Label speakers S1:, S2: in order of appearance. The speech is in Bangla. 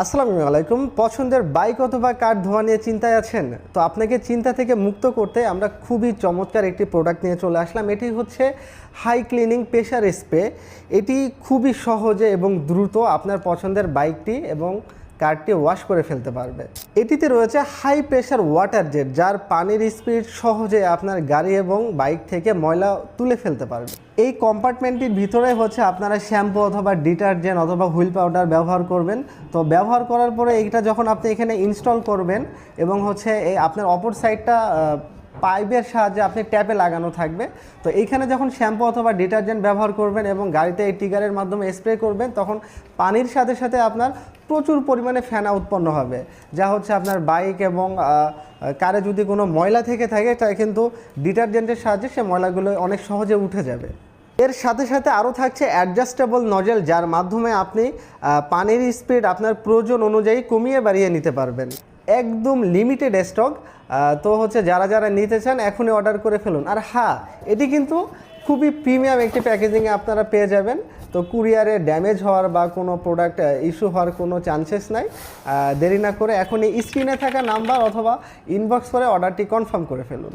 S1: আসসালামু আলাইকুম। পছন্দের বাইক অথবা কার ধোয়া নিয়ে চিন্তায় আছেন? তো আপনাকে চিন্তা থেকে মুক্ত করতে আমরা খুবই চমৎকার একটি প্রোডাক্ট নিয়ে চলে আসলাম। এটি হচ্ছে হাই ক্লিনিং প্রেশার স্প্রে। এটি খুবই সহজে এবং দ্রুত আপনার পছন্দের বাইকটি এবং কারটি ওয়াশ করে ফেলতে পারবে। এটিতে রয়েছে হাই প্রেশার ওয়াটার জেট, যার পানির স্পিড সহজে আপনার গাড়ি এবং বাইক থেকে ময়লা তুলে ফেলতে পারবে। এই কম্পার্টমেন্টটির ভিতরে হচ্ছে আপনারা শ্যাম্পু অথবা ডিটারজেন্ট অথবা হুইল পাউডার ব্যবহার করবেন। তো ব্যবহার করার পরে এইটা যখন আপনি এখানে ইনস্টল করবেন এবং হচ্ছে এই আপনার অপর সাইডটা পাইপের সাহায্যে আপনি ট্যাপে লাগানো থাকবে। তো এইখানে যখন শ্যাম্পু অথবা ডিটারজেন্ট ব্যবহার করবেন এবং গাড়িতে এই ট্রিগারের মাধ্যমে স্প্রে করবেন, তখন পানির সাথে সাথে আপনার প্রচুর পরিমাণে ফেনা উৎপন্ন হবে, যা হচ্ছে আপনার বাইক এবং কারে যদি কোনো ময়লা থেকে থাকে তা কিন্তু ডিটারজেন্টের সাহায্যে সে ময়লাগুলো অনেক সহজে উঠে যাবে। এর সাথে সাথে আরও থাকছে অ্যাডজাস্টেবল নজেল, যার মাধ্যমে আপনি পানির স্পিড আপনার প্রয়োজন অনুযায়ী কমিয়ে বাড়িয়ে নিতে পারবেন। একদম লিমিটেড স্টক। তো হচ্ছে যারা যারা নিতে চান এখনই অর্ডার করে ফেলুন। আর হ্যাঁ, এটি কিন্তু খুবই প্রিমিয়াম একটি প্যাকেজিংয়ে আপনারা পেয়ে যাবেন। তো কুরিয়ারে ড্যামেজ হওয়ার বা কোনো প্রোডাক্ট ইস্যু হওয়ার কোনো চান্সেস নাই। দেরি না করে এখনই স্ক্রিনে থাকা নাম্বার অথবা ইনবক্স করে অর্ডারটি কনফার্ম করে ফেলুন।